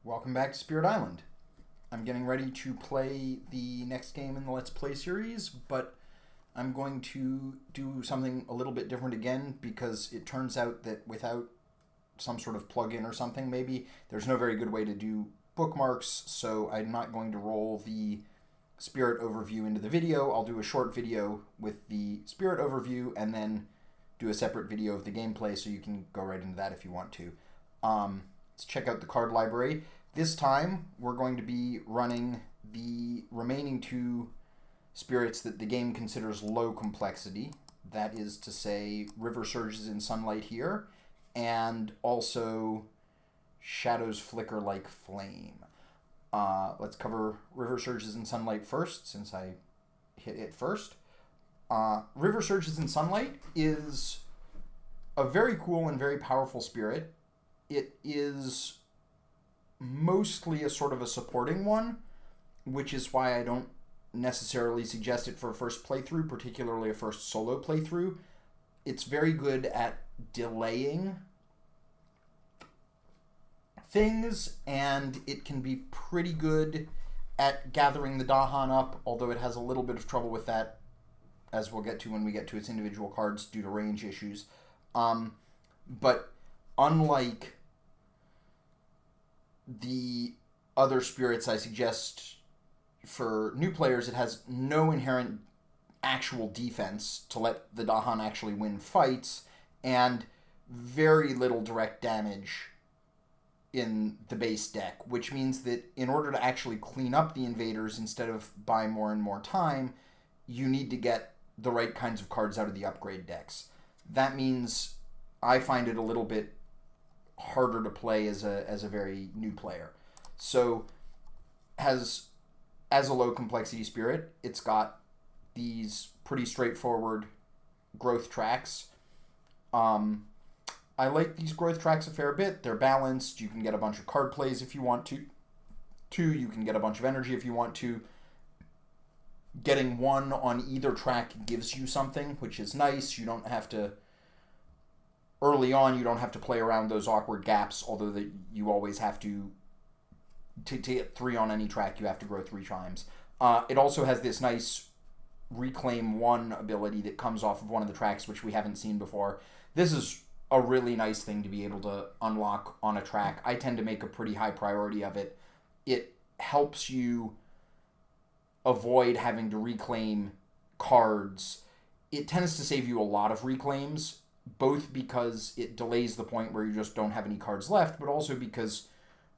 Welcome back to Spirit Island. I'm getting ready to play the next game in the Let's Play series, but I'm going to do something a little bit different again because it turns out that without some sort of plugin or something, maybe, there's no very good way to do bookmarks, so I'm not going to roll the Spirit overview into the video. I'll do a short video with the Spirit overview and then do a separate video of the gameplay, so you can go right into that if you want to. Let's check out the card library. This time, we're going to be running the remaining two spirits that the game considers low complexity. That is to say, River Surges in Sunlight here, and also Shadows Flicker Like Flame. Let's cover River Surges in Sunlight first, since I hit it first. River Surges in Sunlight is a very cool and very powerful spirit. It is mostly a sort of a supporting one, which is why I don't necessarily suggest it for a first playthrough, particularly a first solo playthrough. It's very good at delaying things, and it can be pretty good at gathering the Dahan up, although it has a little bit of trouble with that, as we'll get to when we get to its individual cards due to range issues. But unlike the other spirits I suggest for new players, it has no inherent actual defense to let the Dahan actually win fights, and very little direct damage in the base deck, which means that in order to actually clean up the invaders instead of buy more and more time, you need to get the right kinds of cards out of the upgrade decks. That means I find it a little bit harder to play as a very new player. So as a low complexity spirit, it's got these pretty straightforward growth tracks. I like these growth tracks a fair bit. They're balanced. You can get a bunch of card plays if you want to. You can get a bunch of energy if you want to. Getting one on either track gives you something, which is nice. You don't have to... Early on, you don't have to play around those awkward gaps, although that you always have to get 3 on any track, you have to grow 3 times. It also has this nice Reclaim 1 ability that comes off of one of the tracks, which we haven't seen before. This is a really nice thing to be able to unlock on a track. I tend to make a pretty high priority of it. It helps you avoid having to reclaim cards. It tends to save you a lot of reclaims, both because it delays the point where you just don't have any cards left, but also because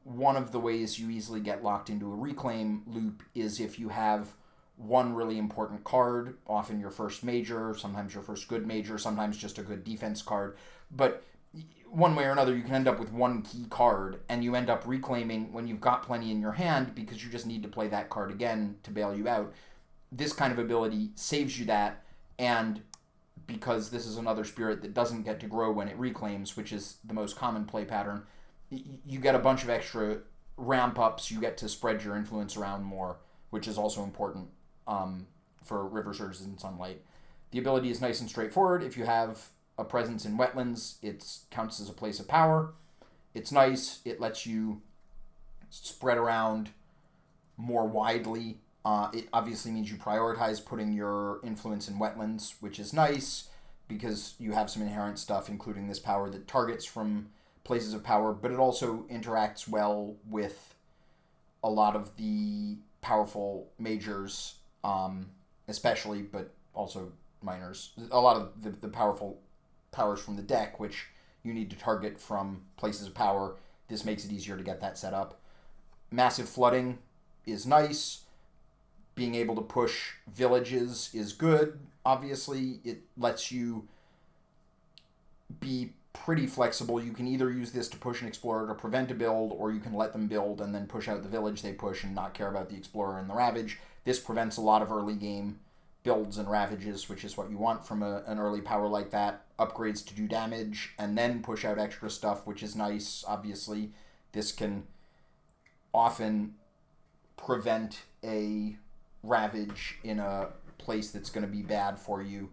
one of the ways you easily get locked into a reclaim loop is if you have one really important card, often your first major, sometimes your first good major, sometimes just a good defense card. But one way or another, you can end up with one key card, and you end up reclaiming when you've got plenty in your hand because you just need to play that card again to bail you out. This kind of ability saves you that, and because this is another spirit that doesn't get to grow when it reclaims, which is the most common play pattern, you get a bunch of extra ramp-ups. You get to spread your influence around more, which is also important for River Surges in Sunlight. The ability is nice and straightforward. If you have a presence in wetlands, it counts as a place of power. It's nice. It lets you spread around more widely. It obviously means you prioritize putting your influence in wetlands, which is nice because you have some inherent stuff, including this power that targets from places of power, but it also interacts well with a lot of the powerful majors, especially, but also minors. A lot of the powerful powers from the deck, which you need to target from places of power. This makes it easier to get that set up. Massive flooding is nice. Being able to push villages is good. Obviously, it lets you be pretty flexible. You can either use this to push an explorer to prevent a build, or you can let them build and then push out the village they push and not care about the explorer and the ravage. This prevents a lot of early game builds and ravages, which is what you want from an early power like that. Upgrades to do damage and then push out extra stuff, which is nice. Obviously, this can often prevent a ravage in a place that's going to be bad for you,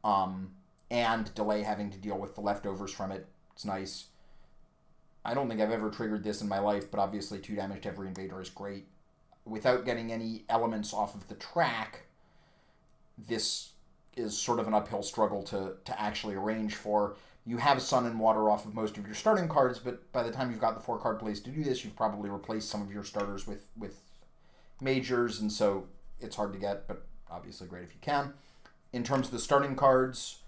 and delay having to deal with the leftovers from it. It's nice. I don't think I've ever triggered this in my life, but obviously 2 damage to every invader is great. Without getting any elements off of the track, this is sort of an uphill struggle to actually arrange for. You have Sun and Water off of most of your starting cards, but by the time you've got the 4 card plays to do this, you've probably replaced some of your starters with majors, and so it's hard to get, but obviously great if you can. In terms of the starting cards,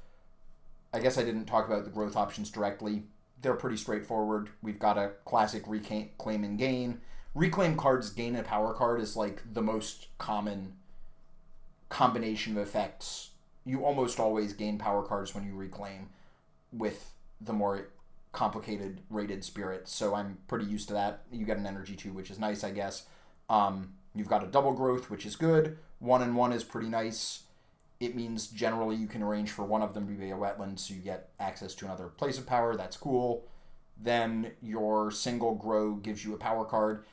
I guess I didn't talk about the growth options directly. They're pretty straightforward. We've got a classic Reclaim and Gain. Reclaim cards gain a power card is like the most common combination of effects. You almost always gain power cards when you reclaim with the more complicated rated spirits, so I'm pretty used to that. You get an energy too, which is nice, I guess. You've got a double growth, which is good. 1 and 1 is pretty nice. It means generally you can arrange for one of them to be a wetland, so you get access to another place of power. That's cool. Then your single grow gives you a power card.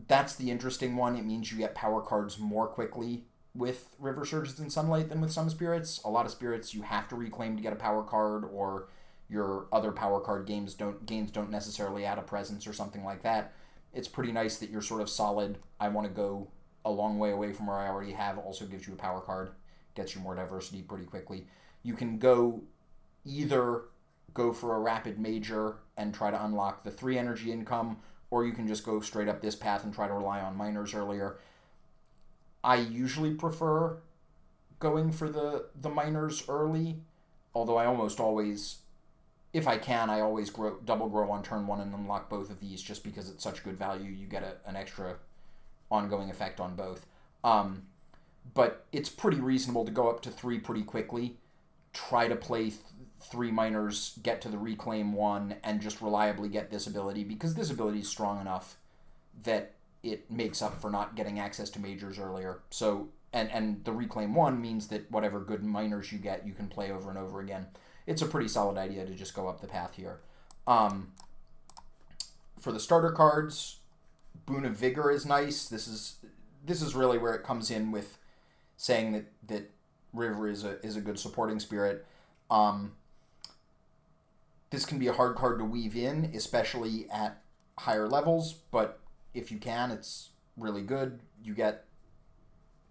That's the interesting one. It means you get power cards more quickly with River Surges and Sunlight than with some spirits. A lot of spirits you have to reclaim to get a power card, or your other power card gains don't necessarily add a presence or something like that. It's pretty nice that you're sort of solid. I want to go a long way away from where I already have. Also gives you a power card. Gets you more diversity pretty quickly. You can either go for a rapid major and try to unlock the 3 energy income, or you can just go straight up this path and try to rely on minors earlier. I usually prefer going for the minors early, although I almost always, if I can, I always double grow on turn 1 and unlock both of these just because it's such good value. You get an extra ongoing effect on both. But it's pretty reasonable to go up to 3 pretty quickly, try to play 3 minors, get to the reclaim 1, and just reliably get this ability, because this ability is strong enough that it makes up for not getting access to majors earlier. So, and the reclaim 1 means that whatever good minors you get, you can play over and over again. It's a pretty solid idea to just go up the path here. For the starter cards, Boon of Vigor is nice. This is really where it comes in with saying that River is a good supporting spirit. This can be a hard card to weave in, especially at higher levels, but if you can, it's really good. You get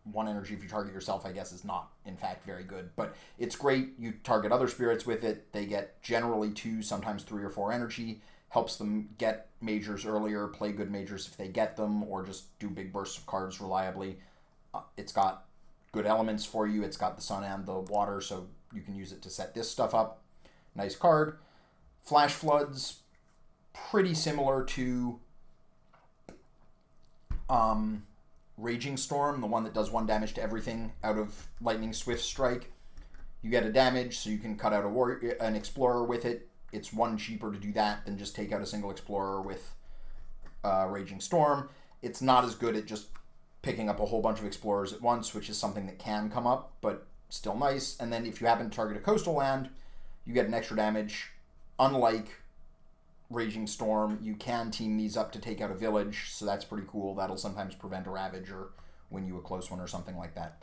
1 energy if you target yourself, I guess is not, in fact, very good. But it's great. You target other spirits with it. They get generally 2, sometimes 3 or 4 energy. Helps them get majors earlier, play good majors if they get them, or just do big bursts of cards reliably. It's got good elements for you. It's got the sun and the water, so you can use it to set this stuff up. Nice card. Flash Floods, pretty similar to Raging Storm, the one that does 1 damage to everything out of Lightning Swift Strike. You get a damage, so you can cut out an Explorer with it. It's 1 cheaper to do that than just take out a single Explorer with Raging Storm. It's not as good at just picking up a whole bunch of Explorers at once, which is something that can come up, but still nice. And then if you happen to target a coastal land, you get an extra damage. Unlike Raging Storm, you can team these up to take out a village, so that's pretty cool. That'll sometimes prevent a Ravage or win you a close one or something like that.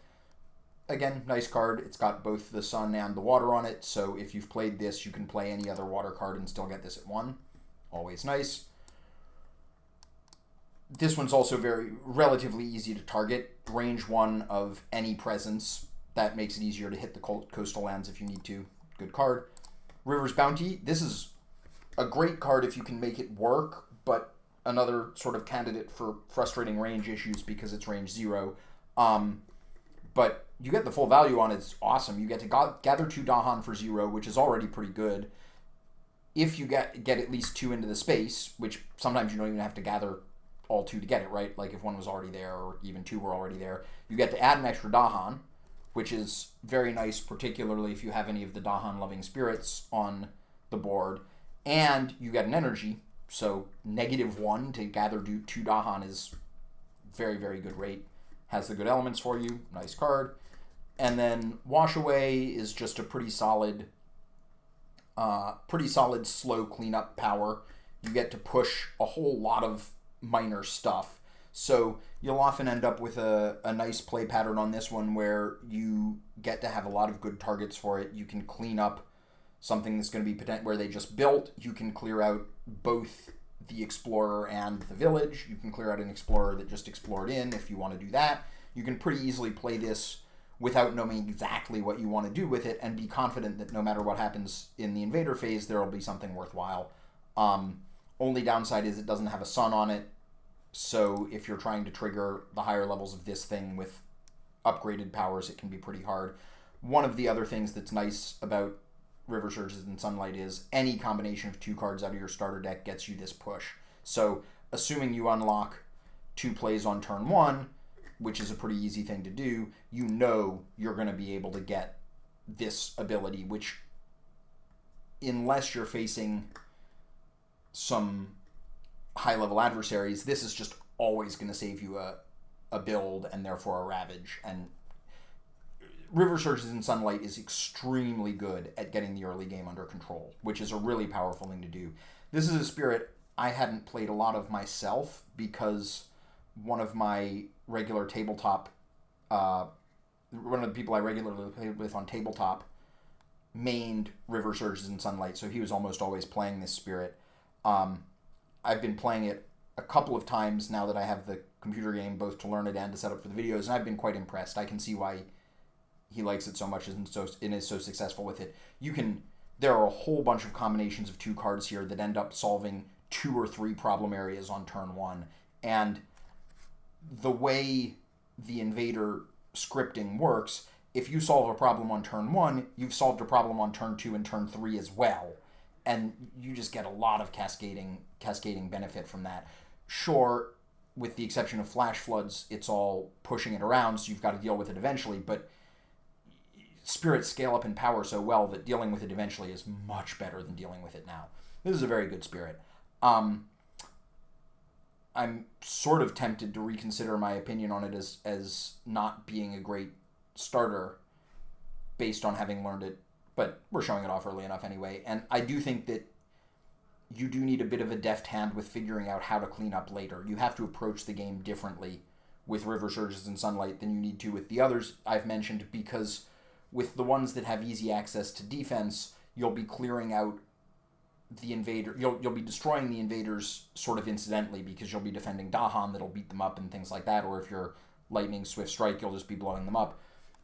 Again, nice card. It's got both the sun and the water on it, so if you've played this, you can play any other water card and still get this at 1. Always nice. This one's also relatively easy to target. Range 1 of any presence. That makes it easier to hit the coastal lands if you need to. Good card. River's Bounty. This is a great card if you can make it work, but another sort of candidate for frustrating range issues because it's range 0. But you get the full value on it. It's awesome. You get to gather 2 Dahan for 0, which is already pretty good. If you get at least 2 into the space, which sometimes you don't even have to gather all 2 to get it, right? Like if 1 was already there or even 2 were already there, you get to add an extra Dahan, which is very nice, particularly if you have any of the Dahan-loving spirits on the board. And you get an energy, so -1 to gather 2 Dahan is very, very good rate. Has the good elements for you. Nice card. And then Wash Away is just a pretty solid slow cleanup power. You get to push a whole lot of minor stuff. So you'll often end up with a nice play pattern on this one where you get to have a lot of good targets for it. You can clean up something that's going to be where they just built. You can clear out both the explorer and the village. You can clear out an explorer that just explored in if you want to do that. You can pretty easily play this without knowing exactly what you want to do with it and be confident that no matter what happens in the invader phase, there will be something worthwhile. Only downside is it doesn't have a sun on it, so if you're trying to trigger the higher levels of this thing with upgraded powers, it can be pretty hard. One of the other things that's nice about River Surges and Sunlight is any combination of 2 cards out of your starter deck gets you this push. So assuming you unlock 2 plays on turn 1, which is a pretty easy thing to do, you know you're going to be able to get this ability, which, unless you're facing some high-level adversaries, this is just always going to save you a build and therefore a Ravage. And River Surges and Sunlight is extremely good at getting the early game under control, which is a really powerful thing to do. This is a spirit I hadn't played a lot of myself because one of my regular tabletop, one of the people I regularly play with on tabletop mained River Surges and Sunlight, so he was almost always playing this spirit. I've been playing it a couple of times now that I have the computer game, both to learn it and to set up for the videos, and I've been quite impressed. I can see why he likes it so much and is so successful with it. There are a whole bunch of combinations of 2 cards here that end up solving 2 or 3 problem areas on turn 1, and the way the invader scripting works, if you solve a problem on turn 1, you've solved a problem on turn 2 and turn 3 as well. And you just get a lot of cascading benefit from that. Sure, with the exception of flash floods, it's all pushing it around, so you've got to deal with it eventually, but spirits scale up in power so well that dealing with it eventually is much better than dealing with it now. This is a very good spirit. I'm sort of tempted to reconsider my opinion on it as not being a great starter based on having learned it, but we're showing it off early enough anyway. And I do think that you do need a bit of a deft hand with figuring out how to clean up later. You have to approach the game differently with River Surges and Sunlight than you need to with the others I've mentioned, because with the ones that have easy access to defense, you'll be clearing out the invader. You'll be destroying the invaders sort of incidentally because you'll be defending Dahan that'll beat them up and things like that, or if you're Lightning Swift Strike, you'll just be blowing them up.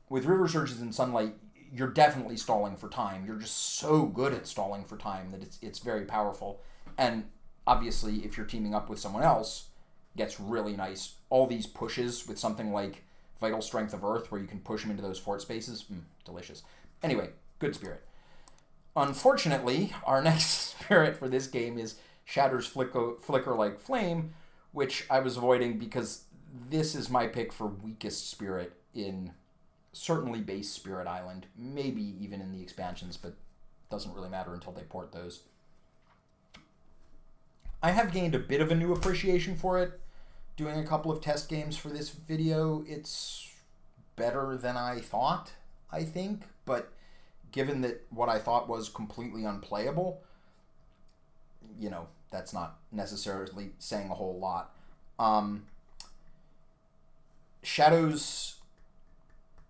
With River Surges and Sunlight, you're definitely stalling for time. You're just so good at stalling for time that it's very powerful. And obviously, if you're teaming up with someone else, it gets really nice. All these pushes with something like Vital Strength of Earth, where you can push them into those fort spaces, delicious. Anyway, good spirit. Unfortunately, our next spirit for this game is Shatter's Flicker Like Flame, which I was avoiding because this is my pick for weakest spirit in certainly base Spirit Island, maybe even in the expansions, but doesn't really matter until they port those. I have gained a bit of a new appreciation for it doing a couple of test games for this video. It's better than I thought, I think, but given that what I thought was completely unplayable, that's not necessarily saying a whole lot. Shadows,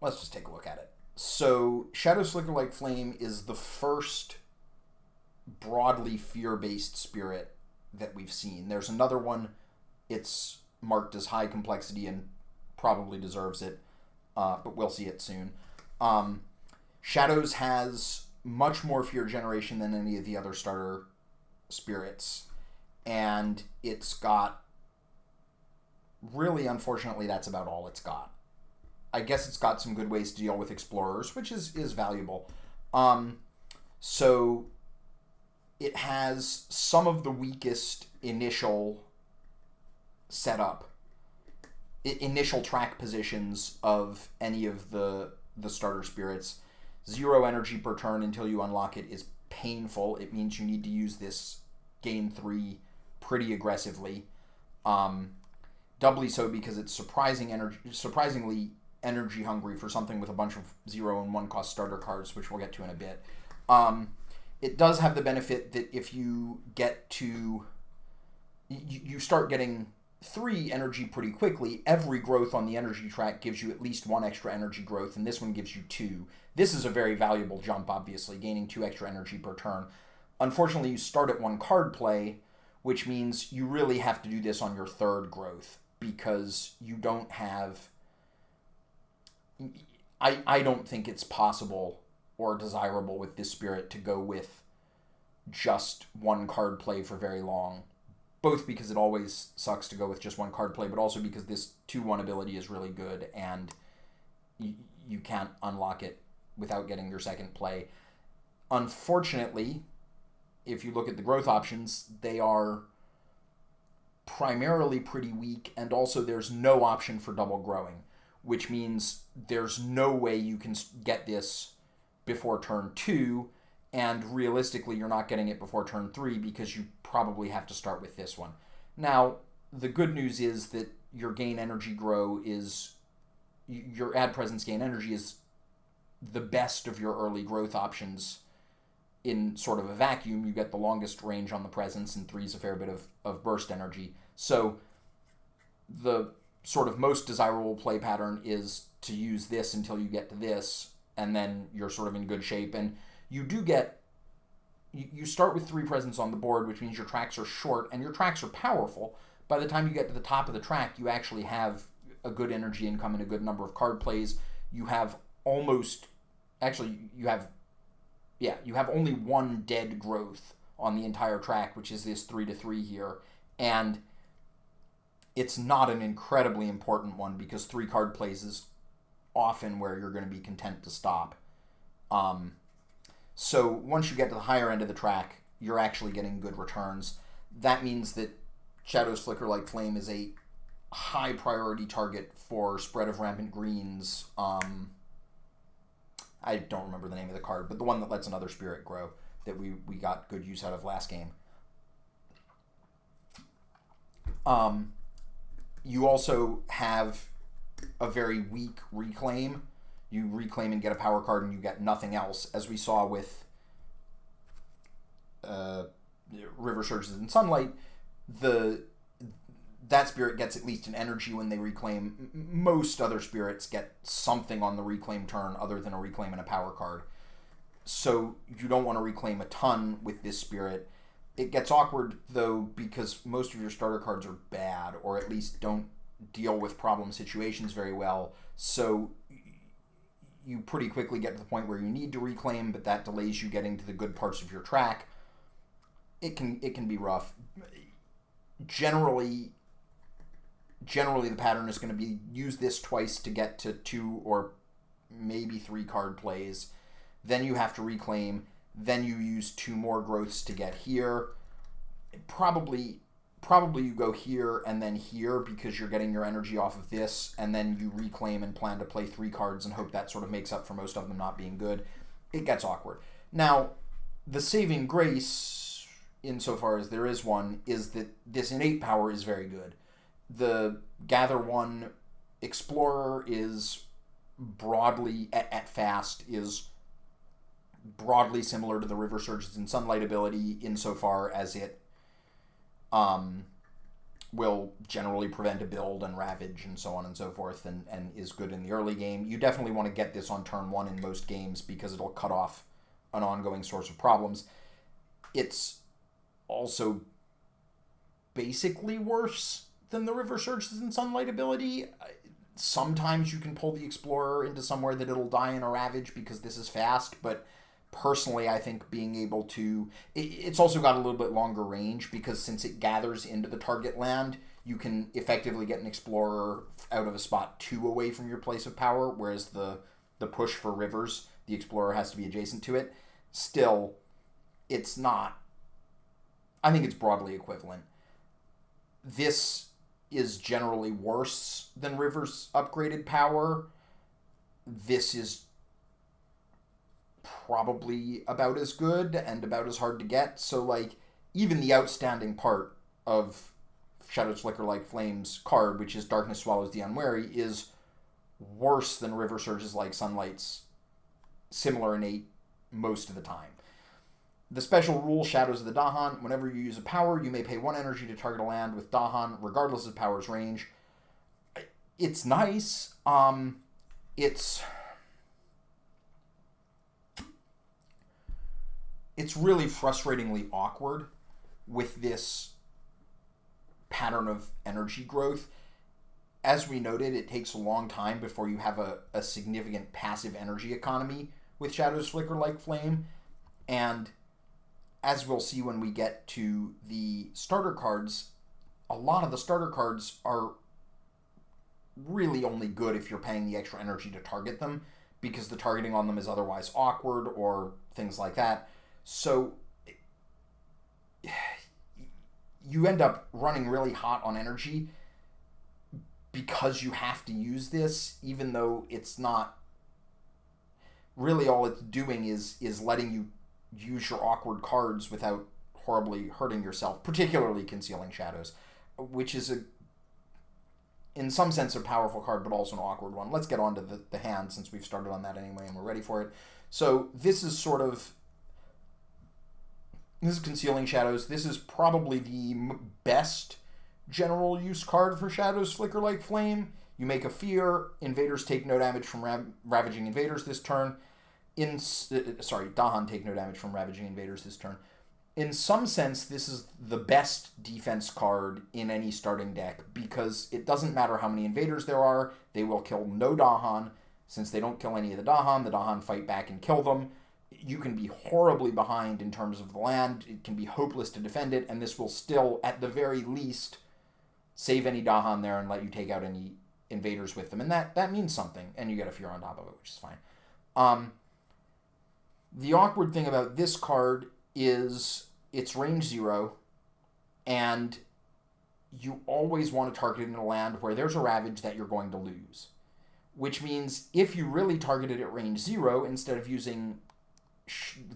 let's just take a look at it. So Shadow's Flicker Like Flame is the first broadly fear-based spirit that we've seen. There's another one. It's marked as high complexity and probably deserves it, but we'll see it soon. Shadows has much more fear generation than any of the other starter spirits, and it's got, really unfortunately, that's about all it's got. I guess it's got some good ways to deal with explorers, which is valuable. So it has some of the weakest initial setup, initial track positions of any of the starter spirits. 0 energy per turn until you unlock it is painful. It means you need to use this gain 3 pretty aggressively. Doubly so because it's surprisingly energy hungry for something with a bunch of 0 and 1 cost starter cards, which we'll get to in a bit. It does have the benefit that if you get to... You start getting 3 energy pretty quickly. Every growth on the energy track gives you at least 1 extra energy growth, and this one gives you 2. This is a very valuable jump, obviously, gaining 2 extra energy per turn. Unfortunately, you start at 1 card play, which means you really have to do this on your 3rd growth, because you don't have... I don't think it's possible or desirable with this spirit to go with just 1 card play for very long. Both because it always sucks to go with just 1 card play, but also because this 2/1 ability is really good, and you can't unlock it without getting your 2nd play. Unfortunately, if you look at the growth options, they are primarily pretty weak, and also there's no option for double growing, which means there's no way you can get this before turn 2, and realistically you're not getting it before turn 3 because you probably have to start with this one. Now, the good news is that your gain energy grow is... your add presence gain energy is the best of your early growth options. In sort of a vacuum, you get the longest range on the presence, and 3's a fair bit of burst energy. So the sort of most desirable play pattern is to use this until you get to this, and then you're sort of in good shape. And you do get... you start with 3 presence on the board, which means your tracks are short, and your tracks are powerful. By the time you get to the top of the track, you actually have a good energy income and a good number of card plays. You have almost... actually, you have only 1 dead growth on the entire track, which is this 3/3 here. And it's not an incredibly important one, because 3 card plays is often where you're going to be content to stop. So once you get to the higher end of the track, you're actually getting good returns. That means that Shadow's Flicker Like Flame is a high priority target for Spread of Rampant Greens. I don't remember the name of the card, but the one that lets another spirit grow that we got good use out of last game. You also have a very weak reclaim. You reclaim and get a power card, and you get nothing else, as we saw with River Surges and Sunlight. That spirit gets at least an energy when they reclaim. Most other spirits get something on the reclaim turn other than a reclaim and a power card. So you don't want to reclaim a ton with this spirit. It gets awkward, though, because most of your starter cards are bad, or at least don't deal with problem situations very well. So you pretty quickly get to the point where you need to reclaim, but that delays you getting to the good parts of your track. It can be rough. Generally the pattern is going to be use this twice to get to 2 or maybe 3 card plays. Then you have to reclaim. Then you use 2 more growths to get here. Probably you go here and then here, because you're getting your energy off of this, and then you reclaim and plan to play 3 cards and hope that sort of makes up for most of them not being good. It gets awkward. Now, the saving grace, insofar as there is one, is that this innate power is very good. The Gather 1 Explorer is broadly, at fast, is broadly similar to the River Surges and Sunlight ability, insofar as it will generally prevent a build and ravage and so on and so forth, and is good in the early game. You definitely want to get this on turn 1 in most games, because it'll cut off an ongoing source of problems. It's also basically worse than the River Surges and Sunlight ability. Sometimes you can pull the Explorer into somewhere that it'll die in a ravage because this is fast, but personally I think being able to... It's also got a little bit longer range, because since it gathers into the target land, you can effectively get an Explorer out of a spot 2 away from your place of power, whereas the push for Rivers, the Explorer has to be adjacent to it. Still, it's not... I think it's broadly equivalent. This is generally worse than River's upgraded power. This is probably about as good and about as hard to get. So, like, even the outstanding part of Shadow's Flicker Like Flames card, which is Darkness Swallows the Unwary, is worse than River Surges Like Sunlight's similar innate most of the time. The special rule, Shadows of the Dahan, whenever you use a power, you may pay 1 energy to target a land with Dahan, regardless of power's range. It's nice. it's really frustratingly awkward with this pattern of energy growth. As we noted, it takes a long time before you have a significant passive energy economy with Shadow's Flicker like Flame. And as we'll see when we get to the starter cards, a lot of the starter cards are really only good if you're paying the extra energy to target them, because the targeting on them is otherwise awkward or things like that. So you end up running really hot on energy because you have to use this, even though it's not really, all it's doing is letting you use your awkward cards without horribly hurting yourself, particularly Concealing Shadows, which is in some sense a powerful card, but also an awkward one. Let's get on to the hand, since we've started on that anyway and we're ready for it. So this is Concealing Shadows. This is probably the best general use card for Shadow's Flicker like Flame. You make a fear, invaders take no damage from Ravaging Invaders this turn. Dahan take no damage from Ravaging Invaders this turn. In some sense, this is the best defense card in any starting deck, because it doesn't matter how many invaders there are, they will kill no Dahan. Since they don't kill any of the Dahan fight back and kill them. You can be horribly behind in terms of the land, it can be hopeless to defend it, and this will still, at the very least, save any Dahan there and let you take out any invaders with them. And that means something, and you get a fear on top of it, which is fine. The awkward thing about this card is it's range 0, and you always want to target it in a land where there's a Ravage that you're going to lose. Which means if you really target it at range 0, instead of using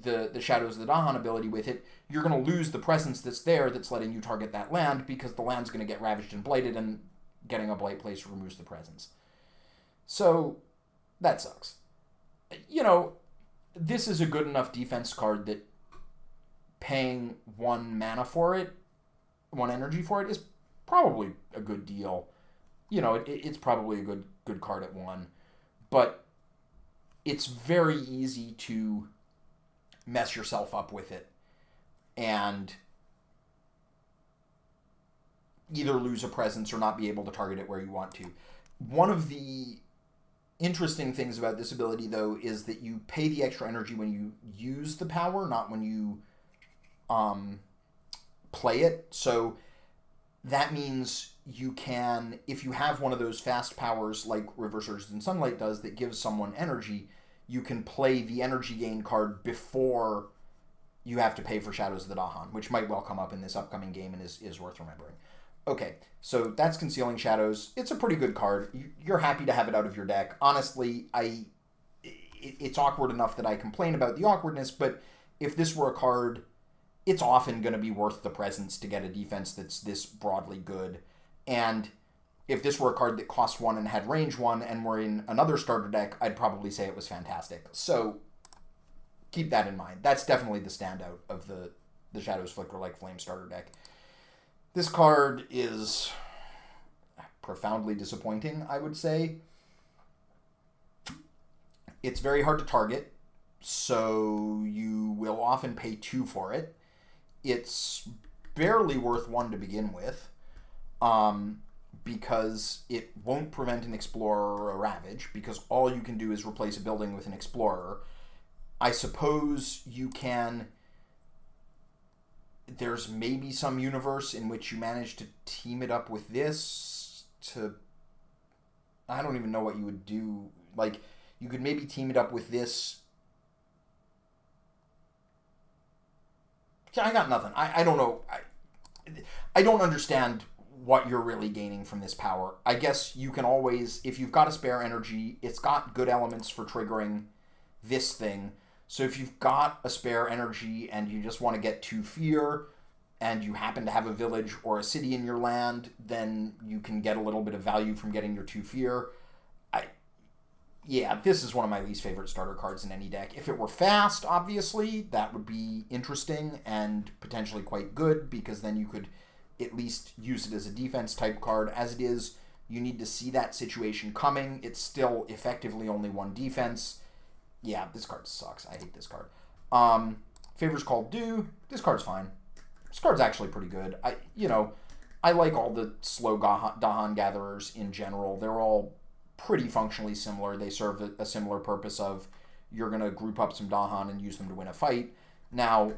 the Shadows of the Dahan ability with it, you're going to lose the presence that's there that's letting you target that land, because the land's going to get ravaged and blighted, and getting a blight place removes the presence. So that sucks. You know, this is a good enough defense card that paying 1 mana for it, 1 energy for it, is probably a good deal. You know, it's probably a good card at 1. But it's very easy to mess yourself up with it and either lose a presence or not be able to target it where you want to. One of the interesting things about this ability, though, is that you pay the extra energy when you use the power, not when you play it. So that means you can, if you have one of those fast powers like River Surges and Sunlight does that gives someone energy, you can play the energy gain card before you have to pay for Shadows of the Dahan, which might well come up in this upcoming game and is worth remembering. Okay, so that's Concealing Shadows. It's a pretty good card. You're happy to have it out of your deck. Honestly, it's awkward enough that I complain about the awkwardness, but if this were a card, it's often going to be worth the presence to get a defense that's this broadly good. And if this were a card that cost 1 and had range 1 and were in another starter deck, I'd probably say it was fantastic. So keep that in mind. That's definitely the standout of the Shadow's Flicker like Flame starter deck. This card is profoundly disappointing, I would say. It's very hard to target, so you will often pay 2 for it. It's barely worth 1 to begin with, because it won't prevent an Explorer or a Ravage, because all you can do is replace a building with an Explorer. I suppose you can... There's maybe some universe in which you manage to team it up with this to... I don't even know what you would do. Like, you could maybe team it up with this... I got nothing. I don't know. I don't understand what you're really gaining from this power. I guess you can always, if you've got a spare energy, it's got good elements for triggering this thing. So if you've got a spare energy and you just want to get 2 fear, and you happen to have a village or a city in your land, then you can get a little bit of value from getting your 2 fear. Yeah, this is one of my least favorite starter cards in any deck. If it were fast, obviously, that would be interesting and potentially quite good, because then you could at least use it as a defense type card. As it is, you need to see that situation coming. It's still effectively only 1 defense. Yeah, this card sucks. I hate this card. Favors Called Due. This card's fine. This card's actually pretty good. I like all the slow Dahan gatherers in general. They're all pretty functionally similar. They serve a similar purpose of you're going to group up some Dahan and use them to win a fight. Now,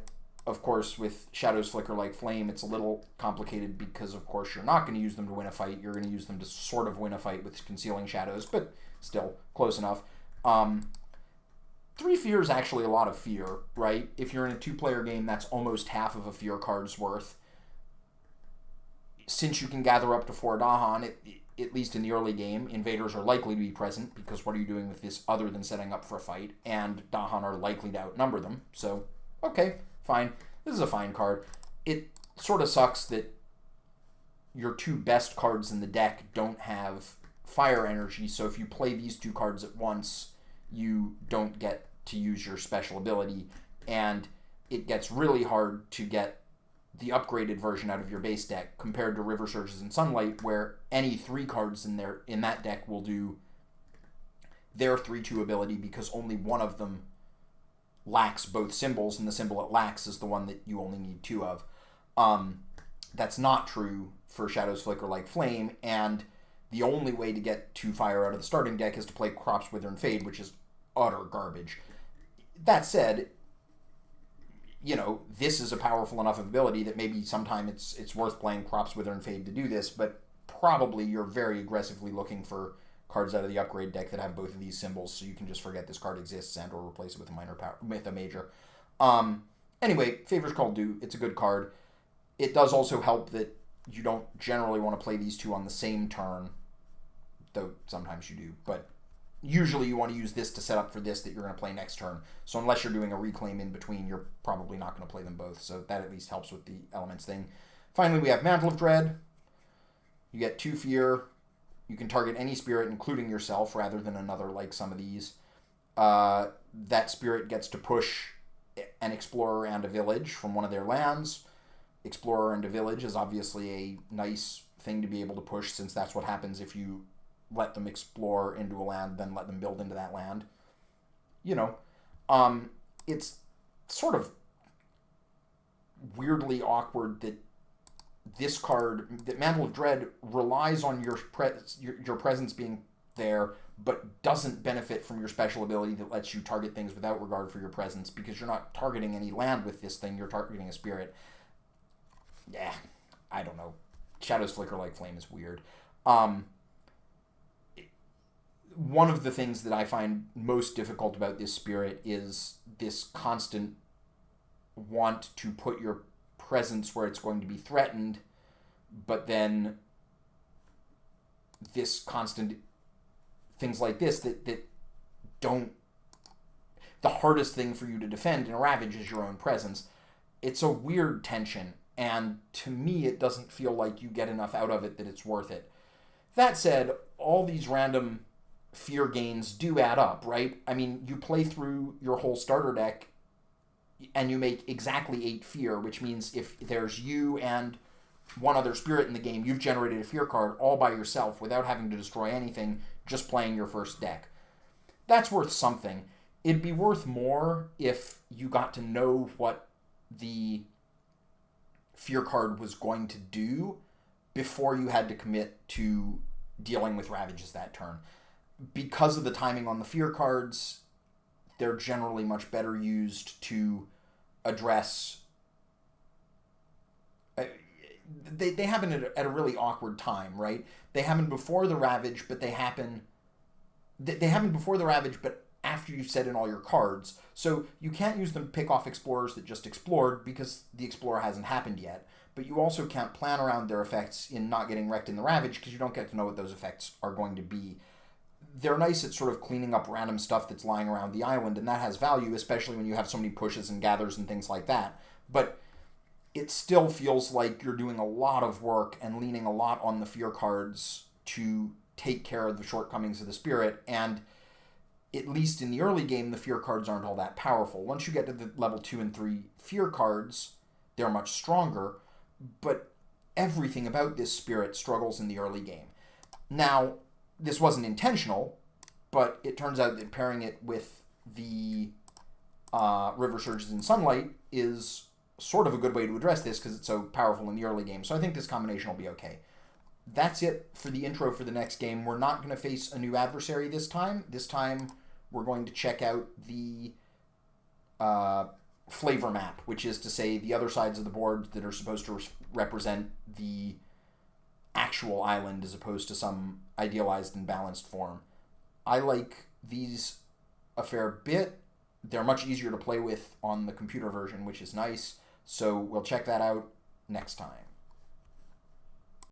of course, with Shadows Flicker like Flame, it's a little complicated because, of course, you're not going to use them to win a fight. You're going to use them to sort of win a fight with Concealing Shadows, but still, close enough. 3 fear is actually a lot of fear, right? If you're in a 2-player game, that's almost half of a fear card's worth. Since you can gather up to 4 Dahan, at least in the early game, invaders are likely to be present, because what are you doing with this other than setting up for a fight? And Dahan are likely to outnumber them. So, okay, fine. This is a fine card. It sort of sucks that your 2 best cards in the deck don't have fire energy, so if you play these 2 cards at once, you don't get to use your special ability, and it gets really hard to get the upgraded version out of your base deck compared to River Surges and Sunlight, where any 3 cards in that deck will do their 3/2 ability because only one of them lacks both symbols, and the symbol it lacks is the one that you only need 2 of. That's not true for Shadows Flicker like Flame, and the only way to get 2 fire out of the starting deck is to play Crops, Wither, and Fade, which is utter garbage. That said, this is a powerful enough ability that maybe sometime it's worth playing Crops, Wither, and Fade to do this, but probably you're very aggressively looking for cards out of the upgrade deck that have both of these symbols, so you can just forget this card exists and or replace it with a major. Anyway, Favors Called Due. It's a good card. It does also help that you don't generally want to play these 2 on the same turn, though sometimes you do, but usually you want to use this to set up for this that you're going to play next turn. So unless you're doing a reclaim in between, you're probably not going to play them both. So that at least helps with the elements thing. Finally, we have Mantle of Dread. You get 2 fear. You can target any spirit, including yourself, rather than another like some of these. That spirit gets to push an explorer and a village from one of their lands. Explorer and a village is obviously a nice thing to be able to push, since that's what happens if you let them explore into a land, then let them build into that land. It's sort of weirdly awkward that this card, that Mantle of Dread, relies on your presence being there, but doesn't benefit from your special ability that lets you target things without regard for your presence, because you're not targeting any land with this thing, you're targeting a spirit. Yeah, I don't know. Shadows Flicker like Flame is weird. One of the things that I find most difficult about this spirit is this constant want to put your presence where it's going to be threatened, but then this constant things like this that don't... The hardest thing for you to defend in a Ravage is your own presence. It's a weird tension, and to me it doesn't feel like you get enough out of it that it's worth it. That said, all these random fear gains do add up, right? I mean, you play through your whole starter deck and you make exactly 8 fear, which means if there's you and one other spirit in the game, you've generated a fear card all by yourself without having to destroy anything, just playing your first deck. That's worth something. It'd be worth more if you got to know what the fear card was going to do before you had to commit to dealing with Ravages that turn. Because of the timing on the fear cards, they're generally much better used to address... They happen at a really awkward time, right? They happen before the Ravage, but they happen before the Ravage, but after you've set in all your cards. So you can't use them to pick off explorers that just explored because the explorer hasn't happened yet. But you also can't plan around their effects in not getting wrecked in the Ravage because you don't get to know what those effects are going to be. They're nice at sort of cleaning up random stuff that's lying around the island, and that has value, especially when you have so many pushes and gathers and things like that. But it still feels like you're doing a lot of work and leaning a lot on the fear cards to take care of the shortcomings of the spirit, and at least in the early game, the fear cards aren't all that powerful. Once you get to the level 2 and 3 fear cards, they're much stronger, but everything about this spirit struggles in the early game. Now, this wasn't intentional, but it turns out that pairing it with the River Surges and Sunlight is sort of a good way to address this because it's so powerful in the early game. So I think this combination will be okay. That's it for the intro for the next game. We're not going to face a new adversary this time. This time we're going to check out the flavor map, which is to say the other sides of the board that are supposed to represent the actual island as opposed to some idealized and balanced form. I like these a fair bit. They're much easier to play with on the computer version, which is nice. So we'll check that out next time.